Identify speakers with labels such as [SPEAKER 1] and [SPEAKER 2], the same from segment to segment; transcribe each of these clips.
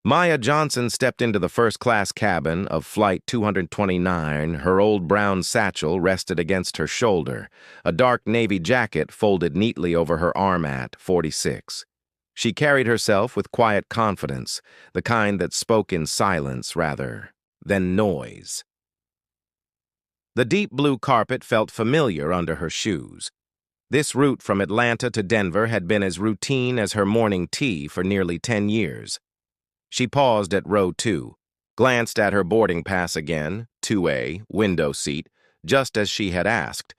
[SPEAKER 1] Maya Johnson stepped into the first-class cabin of Flight 229. Her old brown satchel rested against her shoulder, a dark navy jacket folded neatly over her arm at 46. She carried herself with quiet confidence, the kind that spoke in silence rather than noise. The deep blue carpet felt familiar under her shoes. This route from Atlanta to Denver had been as routine as her morning tea for nearly 10 years. She paused at row 2, glanced at her boarding pass again, 2A, window seat, just as she had asked.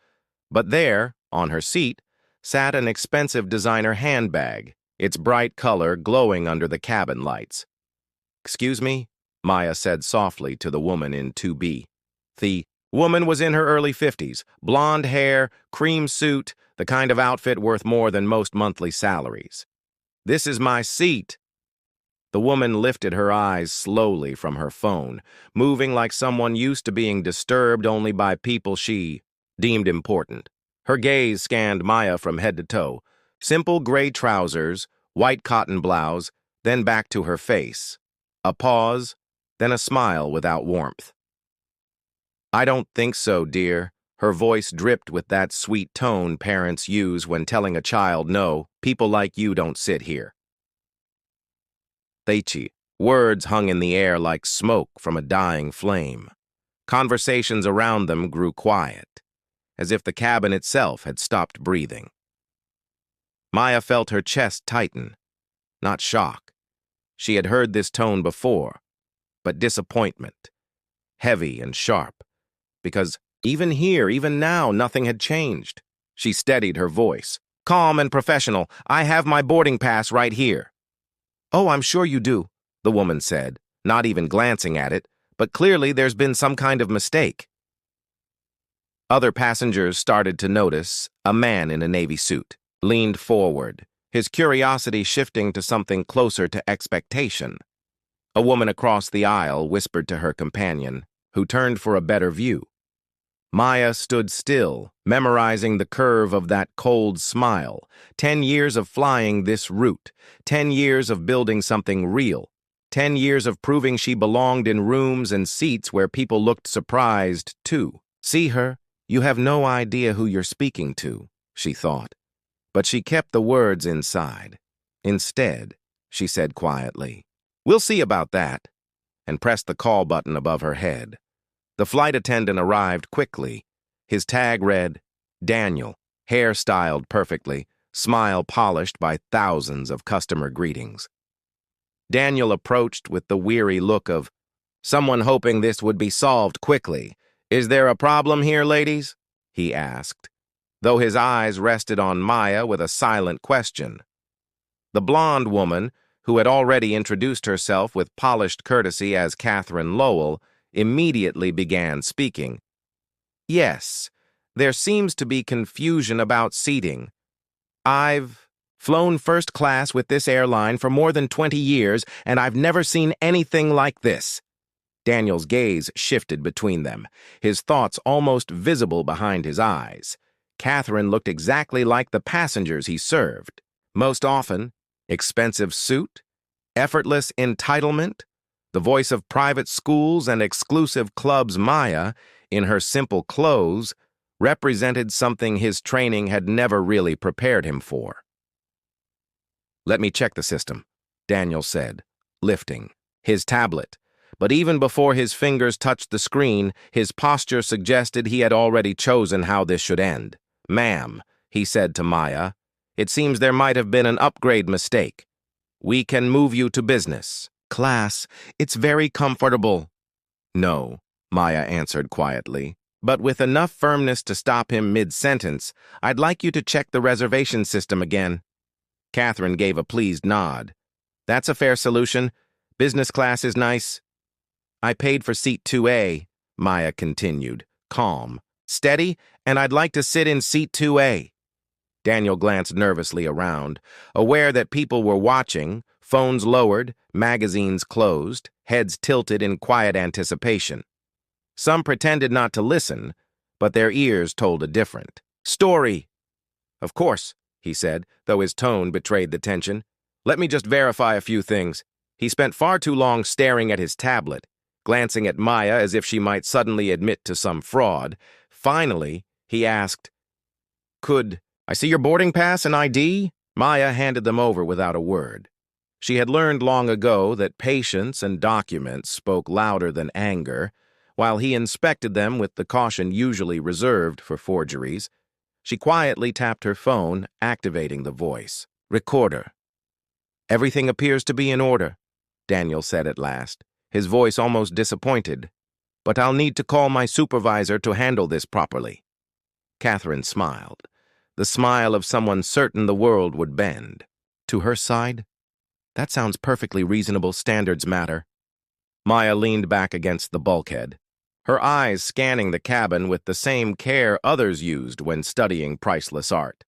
[SPEAKER 1] But there, on her seat, sat an expensive designer handbag, its bright color glowing under the cabin lights. "Excuse me," Maya said softly to the woman in 2B. The woman was in her early 50s, blonde hair, cream suit, the kind of outfit worth more than most monthly salaries. "This is my seat." The woman lifted her eyes slowly from her phone, moving like someone used to being disturbed only by people she deemed important. Her gaze scanned Maya from head to toe. Simple gray trousers, white cotton blouse, then back to her face. A pause, then a smile without warmth. "I don't think so, dear." Her voice dripped with that sweet tone parents use when telling a child, "No, people like you don't sit here." Theichi. Words hung in the air like smoke from a dying flame. Conversations around them grew quiet, as if the cabin itself had stopped breathing. Maya felt her chest tighten, not shock. She had heard this tone before, but disappointment, heavy and sharp, because even here, even now, nothing had changed. She steadied her voice. "Calm and professional. I have my boarding pass right here." "Oh, I'm sure you do," the woman said, not even glancing at it, but clearly there's been some kind of mistake. Other passengers started to notice. A man in a navy suit leaned forward, his curiosity shifting to something closer to expectation. A woman across the aisle whispered to her companion, who turned for a better view. Maya stood still, memorizing the curve of that cold smile. 10 years of flying this route, 10 years of building something real, 10 years of proving she belonged in rooms and seats where people looked surprised, too. "See her? You have no idea who you're speaking to," she thought. But she kept the words inside. Instead, she said quietly, "We'll see about that," and pressed the call button above her head. The flight attendant arrived quickly. His tag read, Daniel, hair styled perfectly, smile polished by thousands of customer greetings. Daniel approached with the weary look of someone hoping this would be solved quickly. "Is there a problem here, ladies?" he asked, though his eyes rested on Maya with a silent question. The blonde woman, who had already introduced herself with polished courtesy as Catherine Lowell, immediately began speaking. "Yes, there seems to be confusion about seating. I've flown first class with this airline for more than 20 years, and I've never seen anything like this." Daniel's gaze shifted between them, his thoughts almost visible behind his eyes. Catherine looked exactly like the passengers he served. Most often, expensive suit, effortless entitlement, the voice of private schools and exclusive clubs. Maya, in her simple clothes, represented something his training had never really prepared him for. "Let me check the system," Daniel said, lifting his tablet. But even before his fingers touched the screen, his posture suggested he had already chosen how this should end. "Ma'am," he said to Maya, "it seems there might have been an upgrade mistake. We can move you to business class. It's very comfortable." "No," Maya answered quietly, but with enough firmness to stop him mid-sentence. "I'd like you to check the reservation system again." Catherine gave a pleased nod. "That's a fair solution. Business class is nice." "I paid for seat 2A, Maya continued, calm, steady, "and I'd like to sit in seat 2A. Daniel glanced nervously around, aware that people were watching, phones lowered, magazines closed, heads tilted in quiet anticipation. Some pretended not to listen, but their ears told a different story. "Of course," he said, though his tone betrayed the tension. "Let me just verify a few things." He spent far too long staring at his tablet, glancing at Maya as if she might suddenly admit to some fraud. Finally, he asked, "Could I see your boarding pass and ID?" Maya handed them over without a word. She had learned long ago that patience and documents spoke louder than anger. While he inspected them with the caution usually reserved for forgeries, she quietly tapped her phone, activating the voice. "Recorder." "Everything appears to be in order," Daniel said at last, his voice almost disappointed. "But I'll need to call my supervisor to handle this properly." Catherine smiled, the smile of someone certain the world would bend. To her side? "That sounds perfectly reasonable. Standards matter." Maya leaned back against the bulkhead, her eyes scanning the cabin with the same care others used when studying priceless art.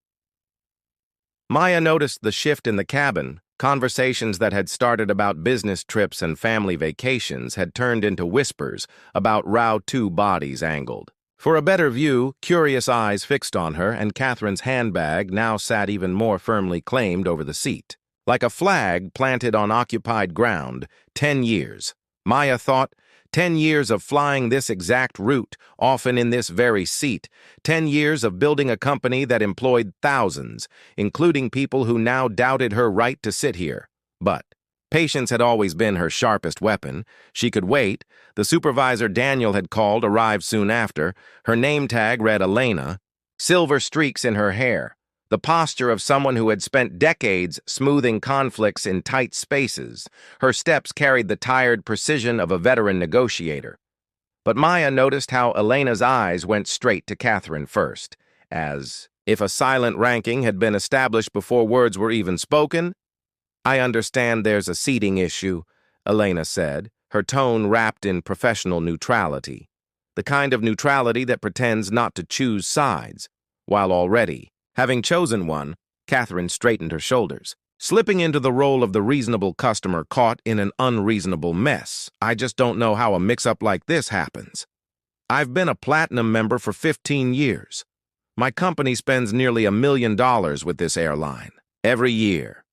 [SPEAKER 1] Maya noticed the shift in the cabin. Conversations that had started about business trips and family vacations had turned into whispers about how two bodies angled. For a better view, curious eyes fixed on her, and Catherine's handbag now sat even more firmly claimed over the seat. Like a flag planted on occupied ground, 10 years. Maya thought, 10 years of flying this exact route, often in this very seat. 10 years of building a company that employed thousands, including people who now doubted her right to sit here. But patience had always been her sharpest weapon. She could wait. The supervisor Daniel had called arrived soon after. Her name tag read Elena, silver streaks in her hair, the posture of someone who had spent decades smoothing conflicts in tight spaces. Her steps carried the tired precision of a veteran negotiator. But Maya noticed how Elena's eyes went straight to Catherine first, as if a silent ranking had been established before words were even spoken. "I understand there's a seating issue," Elena said, her tone wrapped in professional neutrality, the kind of neutrality that pretends not to choose sides, while already having chosen one. Catherine straightened her shoulders, slipping into the role of the reasonable customer caught in an unreasonable mess. "I just don't know how a mix-up like this happens. I've been a platinum member for 15 years. My company spends nearly $1 million with this airline every year."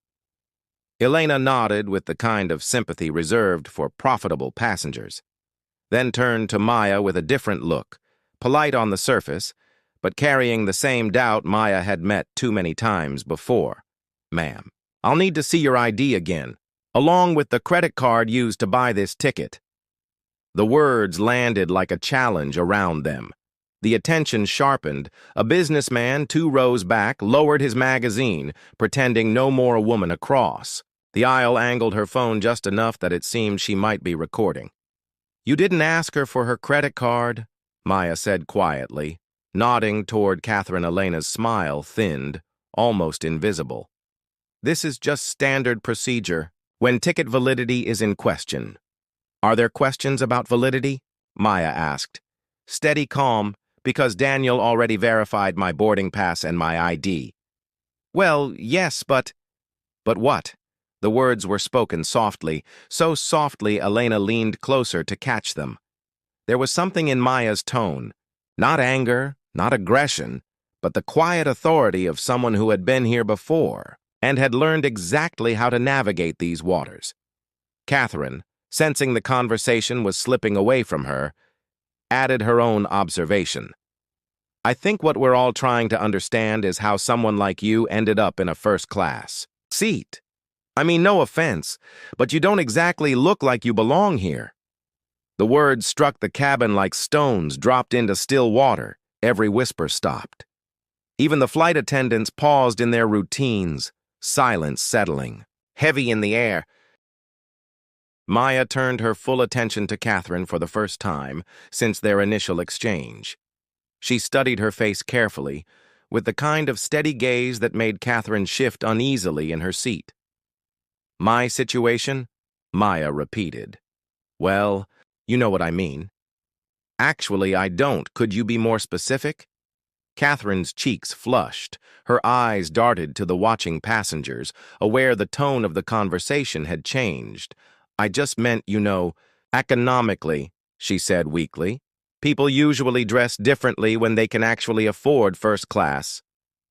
[SPEAKER 1] Elena nodded with the kind of sympathy reserved for profitable passengers, then turned to Maya with a different look, polite on the surface, but carrying the same doubt Maya had met too many times before. "Ma'am, I'll need to see your ID again, along with the credit card used to buy this ticket." The words landed like a challenge around them. The attention sharpened. A businessman 2 rows back lowered his magazine, pretending no more woman across. The aisle angled her phone just enough that it seemed she might be recording. "You didn't ask her for her credit card," Maya said quietly, nodding toward Catherine. Elena's smile thinned, almost invisible. "This is just standard procedure when ticket validity is in question." "Are there questions about validity?" Maya asked. Steady calm, because Daniel already verified my boarding pass and my ID. "Well, yes, but..." "But what?" The words were spoken softly, so softly Elena leaned closer to catch them. There was something in Maya's tone, not anger, not aggression, but the quiet authority of someone who had been here before and had learned exactly how to navigate these waters. Catherine, sensing the conversation was slipping away from her, added her own observation. "I think what we're all trying to understand is how someone like you ended up in a first-class seat. I mean, no offense, but you don't exactly look like you belong here." The words struck the cabin like stones dropped into still water. Every whisper stopped. Even the flight attendants paused in their routines, silence settling, heavy in the air. Maya turned her full attention to Catherine for the first time since their initial exchange. She studied her face carefully, with the kind of steady gaze that made Catherine shift uneasily in her seat. "My situation?" Maya repeated. "Well, you know what I mean." "Actually, I don't. Could you be more specific?" Catherine's cheeks flushed. Her eyes darted to the watching passengers, aware the tone of the conversation had changed. "I just meant, economically," she said weakly. "People usually dress differently when they can actually afford first class."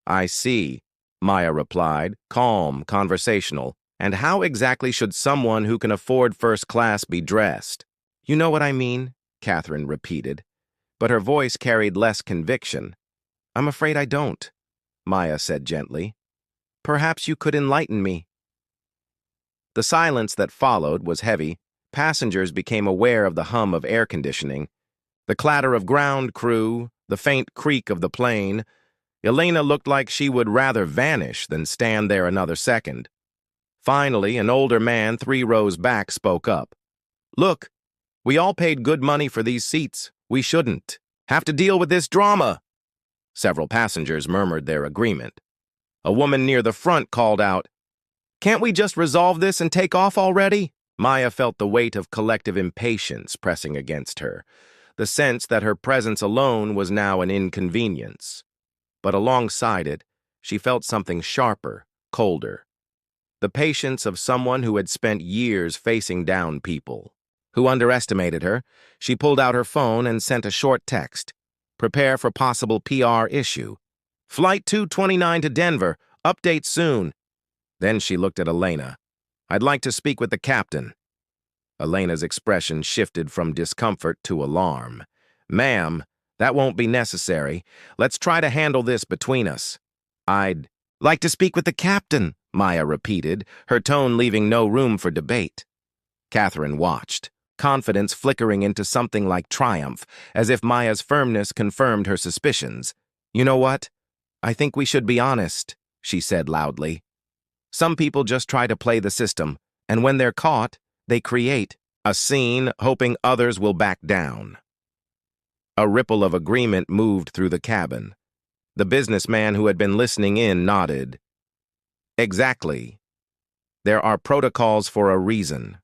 [SPEAKER 1] "I see," Maya replied, calm, conversational. And how exactly should someone who can afford first class be dressed? You know what I mean, Catherine repeated, but her voice carried less conviction. I'm afraid I don't, Maya said gently. Perhaps you could enlighten me. The silence that followed was heavy. Passengers became aware of the hum of air conditioning, the clatter of ground crew, the faint creak of the plane. Elena looked like she would rather vanish than stand there another second. Finally, an older man 3 rows back spoke up. Look, we all paid good money for these seats. We shouldn't have to deal with this drama. Several passengers murmured their agreement. A woman near the front called out, Can't we just resolve this and take off already? Maya felt the weight of collective impatience pressing against her, the sense that her presence alone was now an inconvenience. But alongside it, she felt something sharper, colder. The patience of someone who had spent years facing down people. Who underestimated her, she pulled out her phone and sent a short text. Prepare for possible PR issue. Flight 229 to Denver. Update soon. Then she looked at Elena. I'd like to speak with the captain. Elena's expression shifted from discomfort to alarm. Ma'am, that won't be necessary. Let's try to handle this between us. I'd like to speak with the captain, Maya repeated, her tone leaving no room for debate. Catherine watched, confidence flickering into something like triumph, as if Maya's firmness confirmed her suspicions. You know what? I think we should be honest, she said loudly. Some people just try to play the system, and when they're caught, they create a scene hoping others will back down. A ripple of agreement moved through the cabin. The businessman who had been listening in nodded. Exactly. There are protocols for a reason.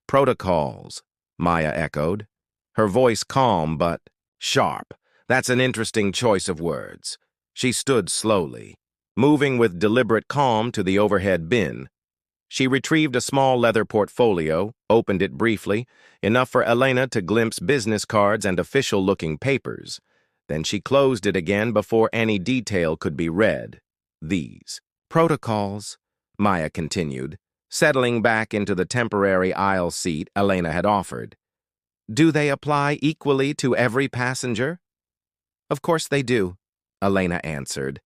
[SPEAKER 1] Protocols, Maya echoed, her voice calm but sharp. That's an interesting choice of words. She stood slowly, moving with deliberate calm to the overhead bin. She retrieved a small leather portfolio, opened it briefly, enough for Elena to glimpse business cards and official-looking papers. Then she closed it again before any detail could be read. These protocols, Maya continued, settling back into the temporary aisle seat Elena had offered. Do they apply equally to every passenger? Of course they do, Elena answered,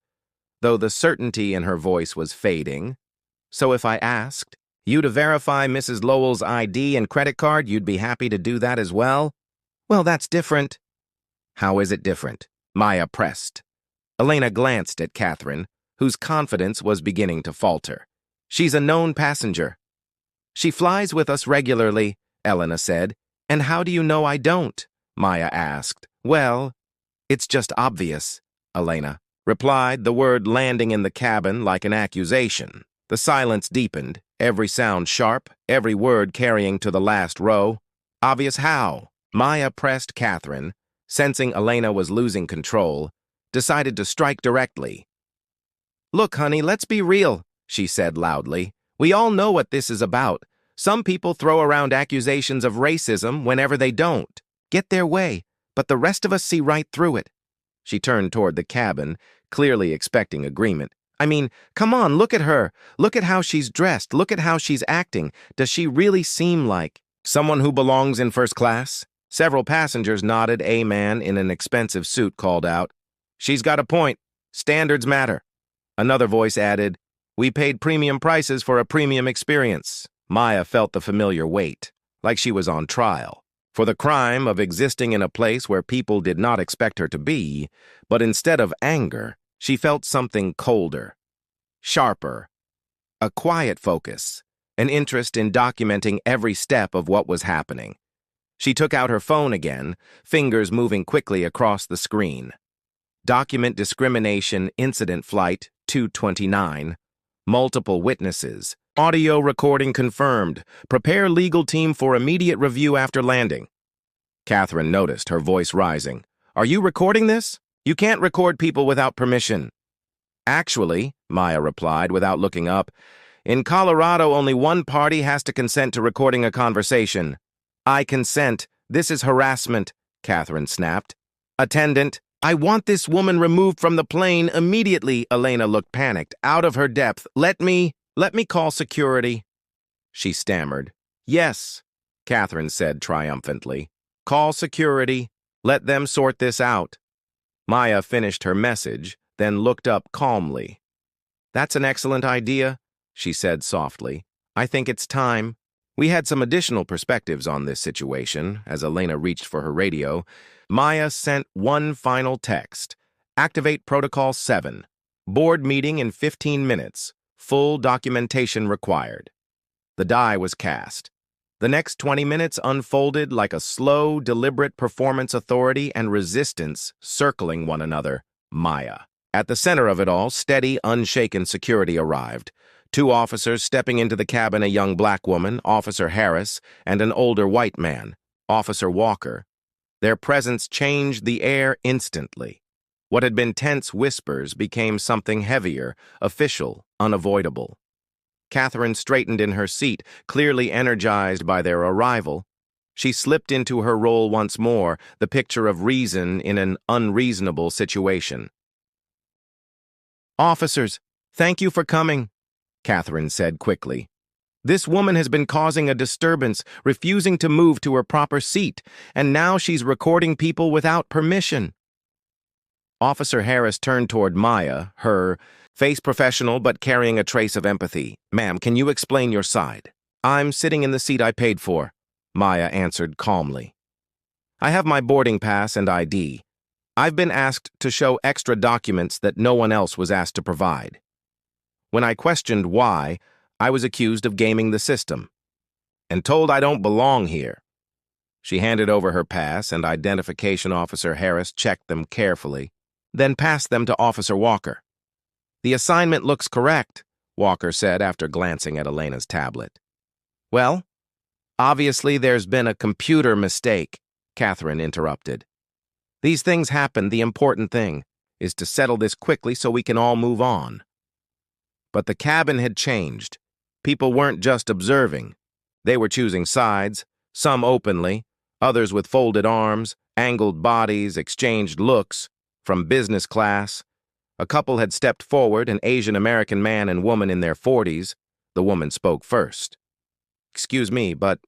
[SPEAKER 1] though the certainty in her voice was fading. So if I asked you to verify Mrs. Lowell's ID and credit card, you'd be happy to do that as well? Well, that's different. How is it different? Maya pressed. Elena glanced at Catherine, whose confidence was beginning to falter. She's a known passenger. She flies with us regularly, Elena said. And how do you know I don't? Maya asked. Well, it's just obvious, Elena replied, the word landing in the cabin like an accusation. The silence deepened, every sound sharp, every word carrying to the last row. Obvious how? Maya pressed Catherine, sensing Elena was losing control, decided to strike directly. Look, honey, let's be real, she said loudly. We all know what this is about. Some people throw around accusations of racism whenever they don't get their way, but the rest of us see right through it. She turned toward the cabin, clearly expecting agreement. I mean, come on, look at her. Look at how she's dressed. Look at how she's acting. Does she really seem like someone who belongs in first class? Several passengers nodded. A man in an expensive suit called out, She's got a point. Standards matter. Another voice added, We paid premium prices for a premium experience. Maya felt the familiar weight, like she was on trial, for the crime of existing in a place where people did not expect her to be, but instead of anger, she felt something colder, sharper, a quiet focus, an interest in documenting every step of what was happening. She took out her phone again, fingers moving quickly across the screen. Document Discrimination Incident Flight 229. Multiple witnesses. Audio recording confirmed. Prepare legal team for immediate review after landing. Catherine noticed, her voice rising. Are you recording this? You can't record people without permission. Actually, Maya replied without looking up, in Colorado only one party has to consent to recording a conversation. I consent. This is harassment, Catherine snapped. Attendant, I want this woman removed from the plane immediately. Elena looked panicked, out of her depth. Let me... Let me call security, she stammered. Yes, Catherine said triumphantly. Call security. Let them sort this out. Maya finished her message, then looked up calmly. That's an excellent idea, she said softly. I think it's time. We had some additional perspectives on this situation as Elena reached for her radio. Maya sent one final text. Activate Protocol 7. Board meeting in 15 minutes. Full documentation required. The die was cast. The next 20 minutes unfolded like a slow, deliberate performance, authority and resistance circling one another. Maya. At the center of it all, steady, unshaken security arrived. 2 officers stepping into the cabin, a young black woman, Officer Harris, and an older white man, Officer Walker. Their presence changed the air instantly. What had been tense whispers became something heavier, official, unavoidable. Catherine straightened in her seat, clearly energized by their arrival. She slipped into her role once more, the picture of reason in an unreasonable situation. Officers, thank you for coming, Catherine said quickly. This woman has been causing a disturbance, refusing to move to her proper seat, and now she's recording people without permission. Officer Harris turned toward Maya, her face professional but carrying a trace of empathy. Ma'am, can you explain your side? I'm sitting in the seat I paid for, Maya answered calmly. I have my boarding pass and ID. I've been asked to show extra documents that no one else was asked to provide. When I questioned why, I was accused of gaming the system and told I don't belong here. She handed over her pass, and Identification Officer Harris checked them carefully, then passed them to Officer Walker. The assignment looks correct, Walker said after glancing at Elena's tablet. Well, obviously there's been a computer mistake, Catherine interrupted. These things happen. The important thing is to settle this quickly so we can all move on. But the cabin had changed. People weren't just observing. They were choosing sides, some openly, others with folded arms, angled bodies, exchanged looks. From business class, a couple had stepped forward, an Asian American man and woman in their 40s. The woman spoke first. Excuse me, but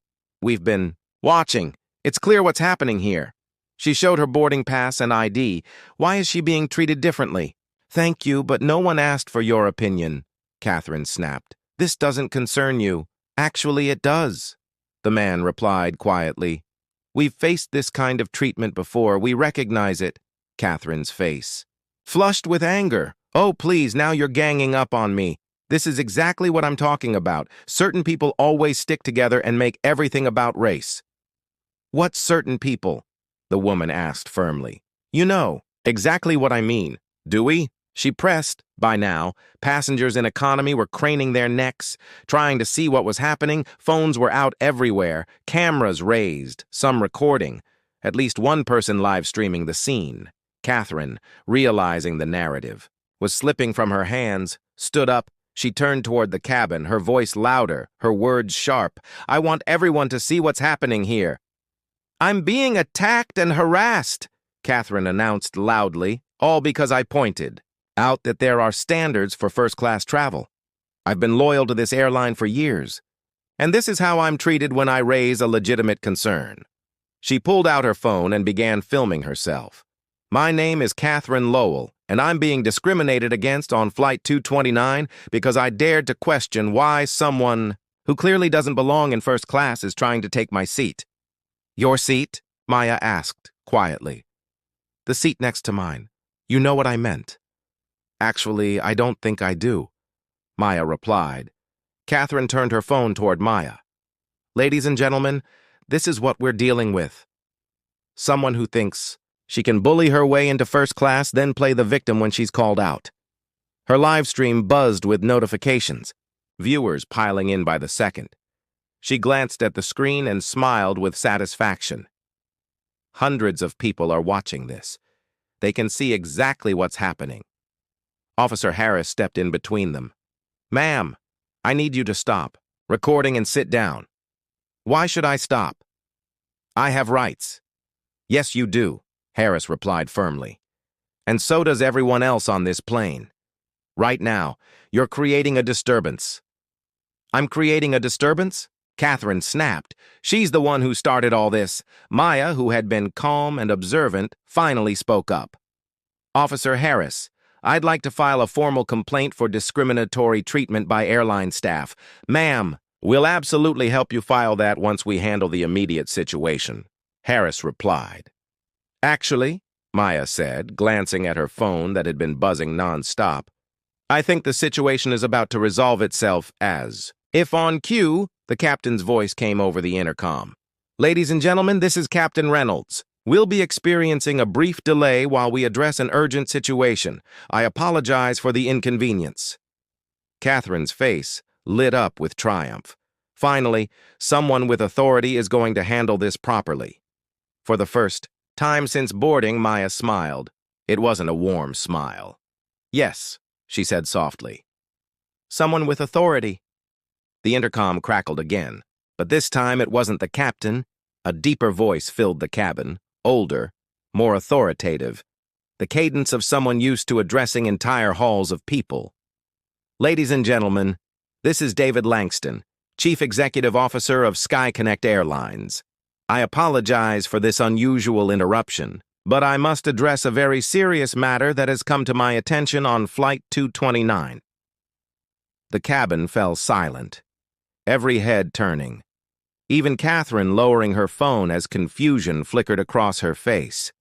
[SPEAKER 1] we've been watching. It's clear what's happening here. She showed her boarding pass and ID. Why is she being treated differently? Thank you, but no one asked for your opinion, Catherine snapped. This doesn't concern you. Actually, it does, the man replied quietly. We've faced this kind of treatment before. We recognize it. Catherine's face flushed with anger. Oh, please, now you're ganging up on me. This is exactly what I'm talking about. Certain people always stick together and make everything about race. What certain people? The woman asked firmly. You know exactly what I mean, do we? She pressed. By now, passengers in economy were craning their necks, trying to see what was happening. Phones were out everywhere, cameras raised, some recording. At least one person live streaming the scene. Catherine, realizing the narrative, was slipping from her hands, stood up. She turned toward the cabin, her voice louder, her words sharp. I want everyone to see what's happening here. I'm being attacked and harassed, Catherine announced loudly, all because I pointed out that there are standards for first-class travel. I've been loyal to this airline for years, and this is how I'm treated when I raise a legitimate concern. She pulled out her phone and began filming herself. My name is Catherine Lowell, and I'm being discriminated against on Flight 229 because I dared to question why someone who clearly doesn't belong in first class is trying to take my seat. Your seat? Maya asked, quietly. The seat next to mine. You know what I meant. Actually, I don't think I do, Maya replied. Catherine turned her phone toward Maya. Ladies and gentlemen, this is what we're dealing with. Someone who thinks she can bully her way into first class, then play the victim when she's called out. Her live stream buzzed with notifications, viewers piling in by the second. She glanced at the screen and smiled with satisfaction. Hundreds of people are watching this. They can see exactly what's happening. Officer Harris stepped in between them. Ma'am, I need you to stop recording and sit down. Why should I stop? I have rights. Yes, you do, Harris replied firmly. And so does everyone else on this plane. Right now, you're creating a disturbance. I'm creating a disturbance? Catherine snapped. She's the one who started all this. Maya, who had been calm and observant, finally spoke up. Officer Harris, I'd like to file a formal complaint for discriminatory treatment by airline staff. Ma'am, we'll absolutely help you file that once we handle the immediate situation, Harris replied. Actually, Maya said, glancing at her phone that had been buzzing nonstop, I think the situation is about to resolve itself as, if on cue, the captain's voice came over the intercom. Ladies and gentlemen, this is Captain Reynolds. We'll be experiencing a brief delay while we address an urgent situation. I apologize for the inconvenience. Catherine's face lit up with triumph. Finally, someone with authority is going to handle this properly. For the first time since boarding, Maya smiled. It wasn't a warm smile. Yes, she said softly. Someone with authority. The intercom crackled again, but this time it wasn't the captain. A deeper voice filled the cabin, older, more authoritative, the cadence of someone used to addressing entire halls of people. Ladies and gentlemen, this is David Langston, Chief Executive Officer of SkyConnect Airlines. I apologize for this unusual interruption, but I must address a very serious matter that has come to my attention on Flight 229. The cabin fell silent, every head turning. Even Catherine lowering her phone as confusion flickered across her face.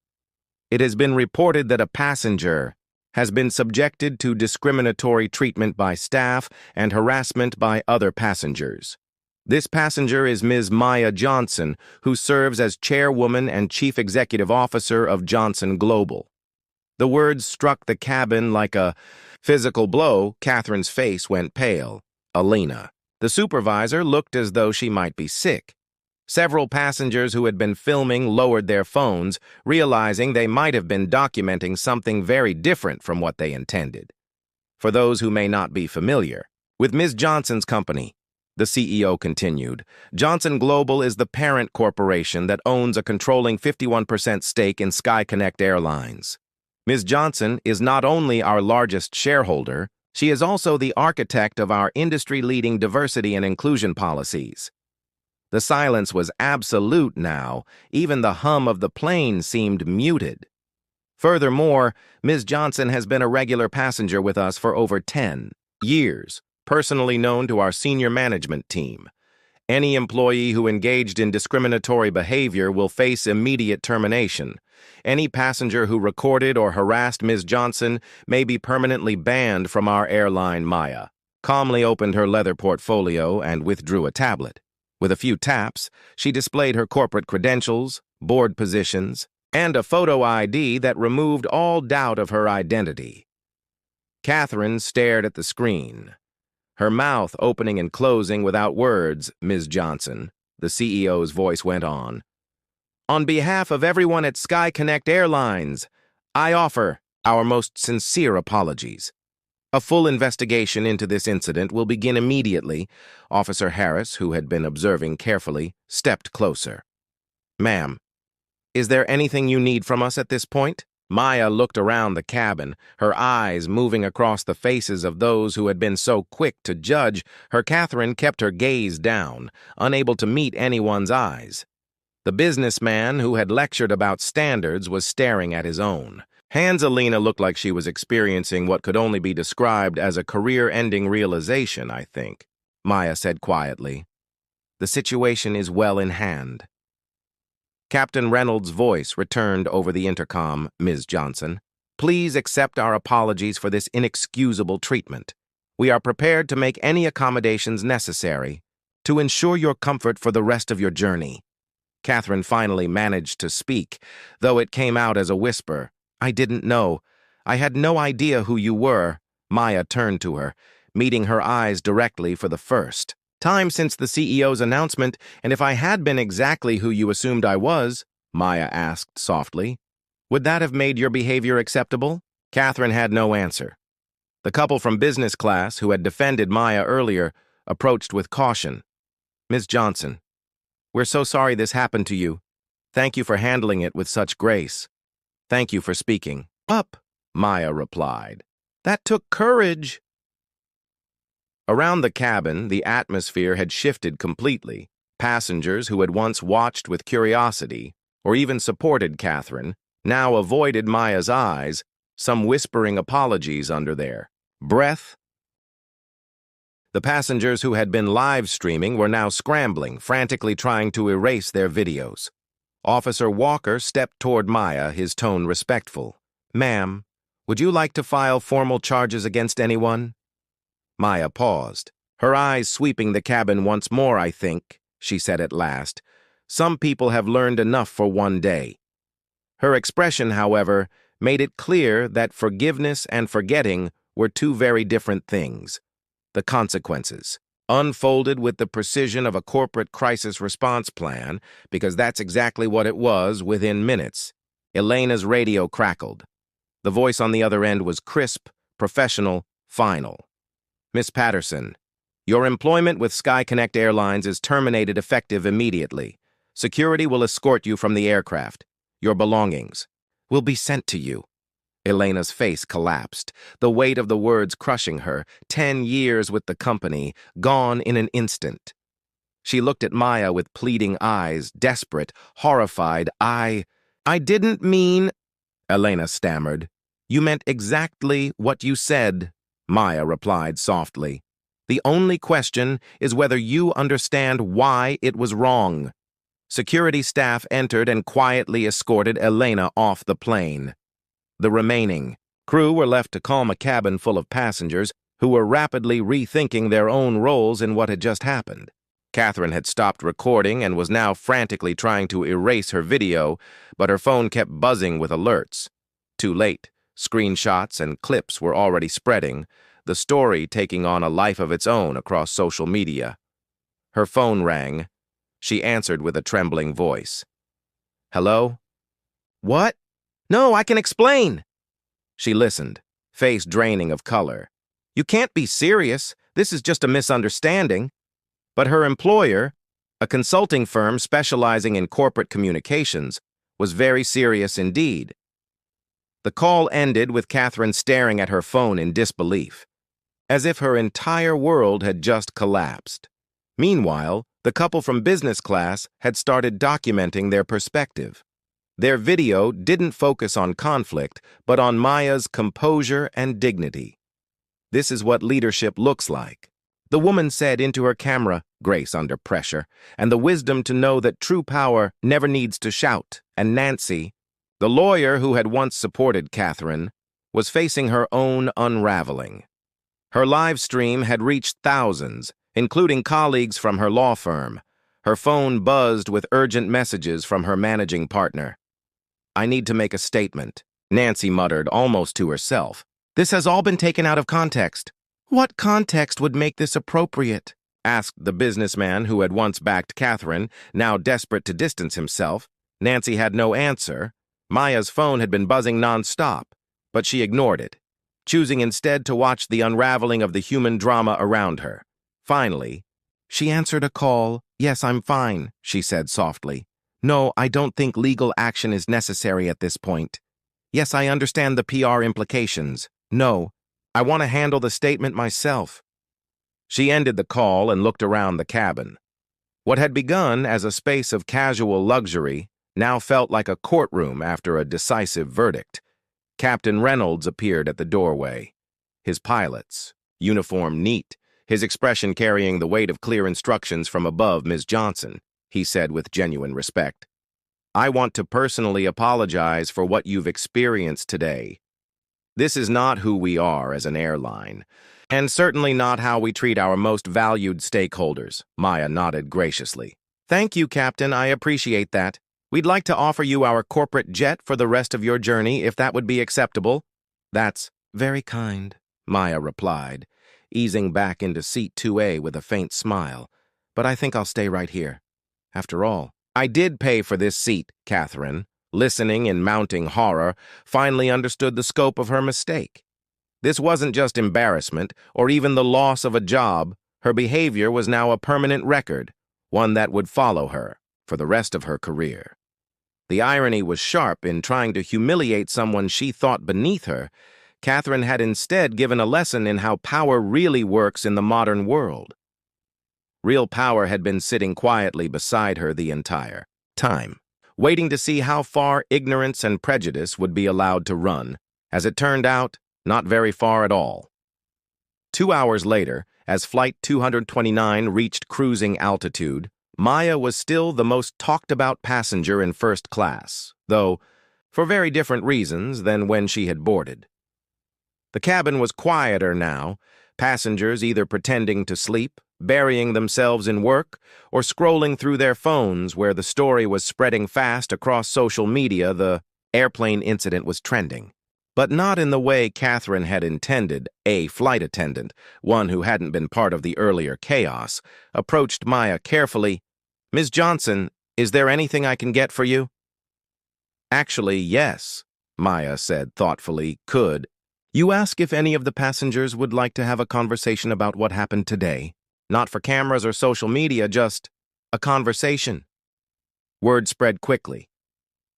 [SPEAKER 1] It has been reported that a passenger has been subjected to discriminatory treatment by staff and harassment by other passengers. This passenger is Ms. Maya Johnson, who serves as chairwoman and chief executive officer of Johnson Global. The words struck the cabin like a physical blow. Catherine's face went pale. Alina, the supervisor, looked as though she might be sick. Several passengers who had been filming lowered their phones, realizing they might have been documenting something very different from what they intended. For those who may not be familiar with Ms. Johnson's company, the CEO continued, Johnson Global is the parent corporation that owns a controlling 51% stake in SkyConnect Airlines. Ms. Johnson is not only our largest shareholder, she is also the architect of our industry-leading diversity and inclusion policies. The silence was absolute now. Even the hum of the plane seemed muted. Furthermore, Ms. Johnson has been a regular passenger with us for over 10 years, personally known to our senior management team. Any employee who engaged in discriminatory behavior will face immediate termination. Any passenger who recorded or harassed Ms. Johnson may be permanently banned from our airline. Maya calmly opened her leather portfolio and withdrew a tablet. With a few taps, she displayed her corporate credentials, board positions, and a photo ID that removed all doubt of her identity. Catherine stared at the screen, her mouth opening and closing without words. Ms. Johnson, the CEO's voice went on. On behalf of everyone at SkyConnect Airlines, I offer our most sincere apologies. A full investigation into this incident will begin immediately. Officer Harris, who had been observing carefully, stepped closer. Ma'am, is there anything you need from us at this point? Maya looked around the cabin, her eyes moving across the faces of those who had been so quick to judge. Catherine kept her gaze down, unable to meet anyone's eyes. The businessman who had lectured about standards was staring at his own. Alina looked like she was experiencing what could only be described as a career-ending realization, I think, Maya said quietly. The situation is well in hand. Captain Reynolds' voice returned over the intercom. Ms. Johnson, please accept our apologies for this inexcusable treatment. We are prepared to make any accommodations necessary to ensure your comfort for the rest of your journey. Catherine finally managed to speak, though it came out as a whisper. I didn't know. I had no idea who you were. Maya turned to her, meeting her eyes directly for the first time since the CEO's announcement. And if I had been exactly who you assumed I was, Maya asked softly, would that have made your behavior acceptable? Catherine had no answer. The couple from business class who had defended Maya earlier approached with caution. Ms. Johnson, we're so sorry this happened to you. Thank you for handling it with such grace. Thank you for speaking up, Maya replied. That took courage. Around the cabin, the atmosphere had shifted completely. Passengers who had once watched with curiosity, or even supported Catherine, now avoided Maya's eyes, some whispering apologies under their breath. The passengers who had been live streaming were now scrambling, frantically trying to erase their videos. Officer Walker stepped toward Maya, his tone respectful. "Ma'am, would you like to file formal charges against anyone?" Maya paused, her eyes sweeping the cabin once more. "I think," she said at last, "some people have learned enough for one day." Her expression, however, made it clear that forgiveness and forgetting were two very different things. The consequences, unfolded with the precision of a corporate crisis response plan, because that's exactly what it was. Within minutes, Elena's radio crackled. The voice on the other end was crisp, professional, final. "Miss Patterson, your employment with SkyConnect Airlines is terminated effective immediately. Security will escort you from the aircraft. Your belongings will be sent to you." Elena's face collapsed, the weight of the words crushing her. 10 years with the company, gone in an instant. She looked at Maya with pleading eyes, desperate, horrified. I didn't mean," Elena stammered. "You meant exactly what you said," Maya replied softly. "The only question is whether you understand why it was wrong." Security staff entered and quietly escorted Elena off the plane. The remaining crew were left to calm a cabin full of passengers who were rapidly rethinking their own roles in what had just happened. Catherine had stopped recording and was now frantically trying to erase her video, but her phone kept buzzing with alerts. Too late. Screenshots and clips were already spreading, the story taking on a life of its own across social media. Her phone rang. She answered with a trembling voice. "Hello?" "What? No, I can explain." She listened, face draining of color. "You can't be serious. This is just a misunderstanding." But her employer, a consulting firm specializing in corporate communications, was very serious indeed. The call ended with Catherine staring at her phone in disbelief, as if her entire world had just collapsed. Meanwhile, the couple from business class had started documenting their perspective. Their video didn't focus on conflict, but on Maya's composure and dignity. "This is what leadership looks like," the woman said into her camera, grace under pressure, and the wisdom to know that true power never needs to shout. And Nancy, the lawyer who had once supported Catherine, was facing her own unraveling. Her live stream had reached thousands, including colleagues from her law firm. Her phone buzzed with urgent messages from her managing partner. "I need to make a statement," Nancy muttered almost to herself. "This has all been taken out of context." "What context would make this appropriate?" asked the businessman who had once backed Catherine, now desperate to distance himself. Nancy had no answer. Maya's phone had been buzzing non-stop, but she ignored it, choosing instead to watch the unraveling of the human drama around her. Finally, she answered a call. "Yes, I'm fine," she said softly. "No, I don't think legal action is necessary at this point. Yes, I understand the PR implications. No, I want to handle the statement myself." She ended the call and looked around the cabin. What had begun as a space of casual luxury now felt like a courtroom after a decisive verdict. Captain Reynolds appeared at the doorway. His pilots, uniform neat, his expression carrying the weight of clear instructions from above. "Ms. Johnson," he said with genuine respect, "I want to personally apologize for what you've experienced today. This is not who we are as an airline, and certainly not how we treat our most valued stakeholders." Maya nodded graciously. "Thank you, Captain. I appreciate that. We'd like to offer you our corporate jet for the rest of your journey, if that would be acceptable." "That's very kind," Maya replied, easing back into seat 2A with a faint smile. "But I think I'll stay right here. After all, I did pay for this seat." Catherine, listening in mounting horror, finally understood the scope of her mistake. This wasn't just embarrassment or even the loss of a job. Her behavior was now a permanent record, one that would follow her for the rest of her career. The irony was sharp. In trying to humiliate someone she thought beneath her, Catherine had instead given a lesson in how power really works in the modern world. Real power had been sitting quietly beside her the entire time, waiting to see how far ignorance and prejudice would be allowed to run. As it turned out, not very far at all. 2 hours later, as Flight 229 reached cruising altitude, Maya was still the most talked-about passenger in first class, though for very different reasons than when she had boarded. The cabin was quieter now, passengers either pretending to sleep, burying themselves in work, or scrolling through their phones where the story was spreading fast across social media. The airplane incident was trending. But not in the way Catherine had intended. A flight attendant, one who hadn't been part of the earlier chaos, approached Maya carefully. "Ms. Johnson, is there anything I can get for you?" "Actually, yes," Maya said thoughtfully. "Could you ask if any of the passengers would like to have a conversation about what happened today? Not for cameras or social media, just a conversation." Word spread quickly.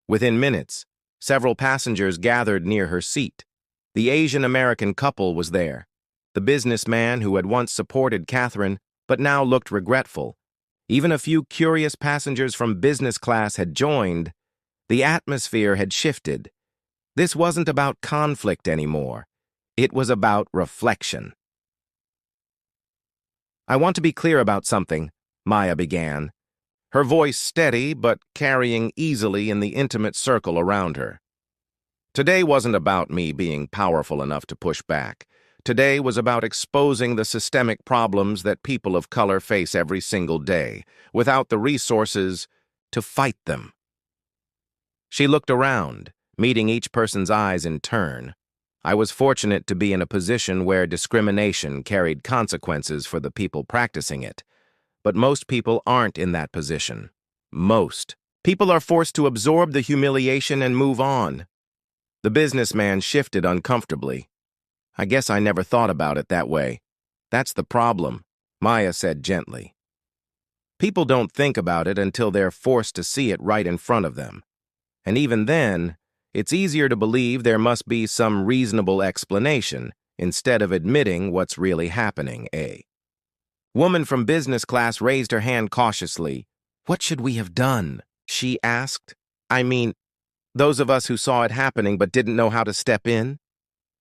[SPEAKER 1] Within minutes, several passengers gathered near her seat. The Asian-American couple was there. The businessman who had once supported Catherine, but now looked regretful. Even a few curious passengers from business class had joined. The atmosphere had shifted. This wasn't about conflict anymore. It was about reflection. "I want to be clear about something," Maya began, her voice steady but carrying easily in the intimate circle around her. "Today wasn't about me being powerful enough to push back. Today was about exposing the systemic problems that people of color face every single day, without the resources to fight them." She looked around, meeting each person's eyes in turn. "I was fortunate to be in a position where discrimination carried consequences for the people practicing it. But most people aren't in that position. Most people are forced to absorb the humiliation and move on." The businessman shifted uncomfortably. "I guess I never thought about it that way. That's the problem," Maya said gently. "People don't think about it until they're forced to see it right in front of them. And even then, it's easier to believe there must be some reasonable explanation instead of admitting what's really happening." A woman from business class raised her hand cautiously. "What should we have done?" she asked. "I mean, those of us who saw it happening but didn't know how to step in?"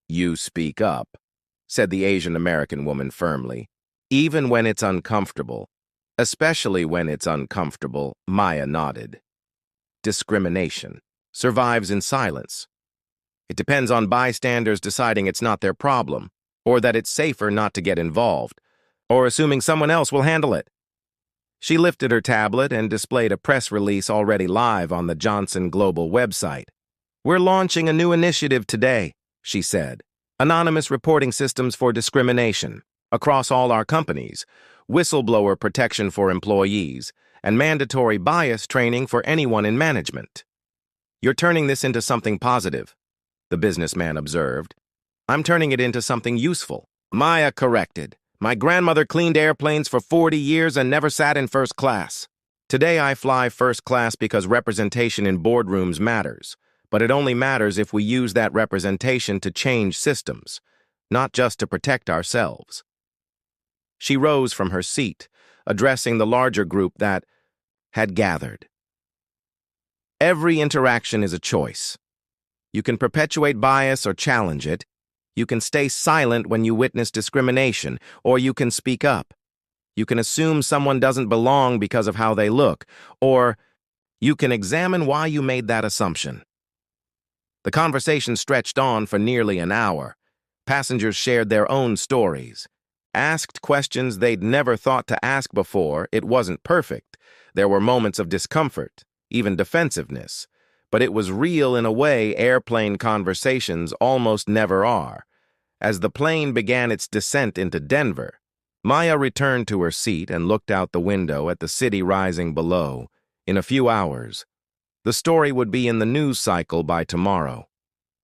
[SPEAKER 1] "You speak up," said the Asian-American woman firmly. "Even when it's uncomfortable. Especially when it's uncomfortable," Maya nodded. "Discrimination survives in silence. It depends on bystanders deciding it's not their problem, or that it's safer not to get involved, or assuming someone else will handle it." She lifted her tablet and displayed a press release already live on the Johnson Global website. "We're launching a new initiative today," she said. "Anonymous reporting systems for discrimination across all our companies, whistleblower protection for employees, and mandatory bias training for anyone in management." "You're turning this into something positive," the businessman observed. "I'm turning it into something useful," Maya corrected. "My grandmother cleaned airplanes for 40 years and never sat in first class. Today I fly first class because representation in boardrooms matters, but it only matters if we use that representation to change systems, not just to protect ourselves." She rose from her seat, addressing the larger group that had gathered. "Every interaction is a choice. You can perpetuate bias or challenge it. You can stay silent when you witness discrimination, or you can speak up. You can assume someone doesn't belong because of how they look, or you can examine why you made that assumption." The conversation stretched on for nearly an hour. Passengers shared their own stories, asked questions they'd never thought to ask before. It wasn't perfect. There were moments of discomfort, even defensiveness, but it was real in a way airplane conversations almost never are. As the plane began its descent into Denver, Maya returned to her seat and looked out the window at the city rising below. In a few hours, the story would be in the news cycle by tomorrow.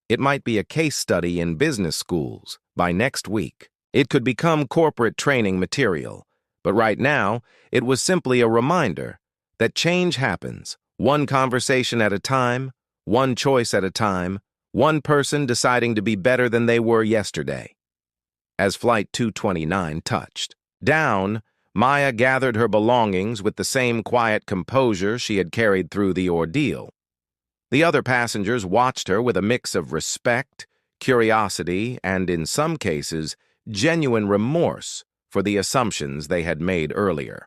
[SPEAKER 1] It might be a case study in business schools by next week. It could become corporate training material. But right now, it was simply a reminder that change happens, one conversation at a time, one choice at a time, One person deciding to be better than they were yesterday. As Flight 229 touched down, Maya gathered her belongings with the same quiet composure she had carried through the ordeal. The other passengers watched her with a mix of respect, curiosity, and, in some cases, genuine remorse for the assumptions they had made earlier.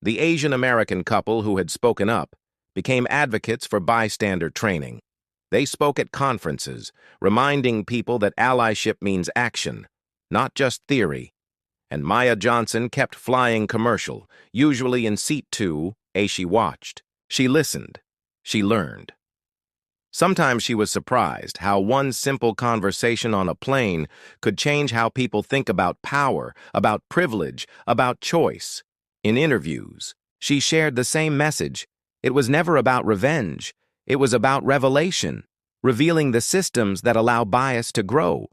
[SPEAKER 1] The Asian American couple who had spoken up became advocates for bystander training. They spoke at conferences, reminding people that allyship means action, not just theory. And Maya Johnson kept flying commercial, usually in seat 2, as she watched. She listened. She learned. Sometimes she was surprised how one simple conversation on a plane could change how people think about power, about privilege, about choice. In interviews, she shared the same message. It was never about revenge. It was about revelation, revealing the systems that allow bias to grow,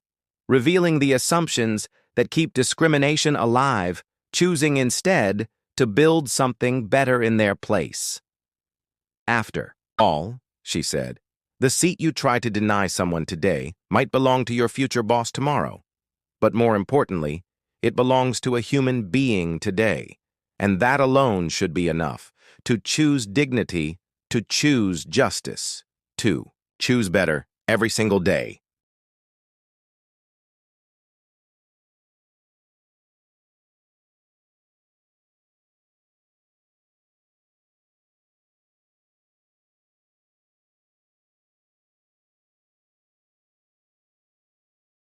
[SPEAKER 1] revealing the assumptions that keep discrimination alive, choosing instead to build something better in their place. After all, she said, the seat you try to deny someone today might belong to your future boss tomorrow. But more importantly, it belongs to a human being today. And that alone should be enough. To choose dignity, to choose justice, to choose better every single day.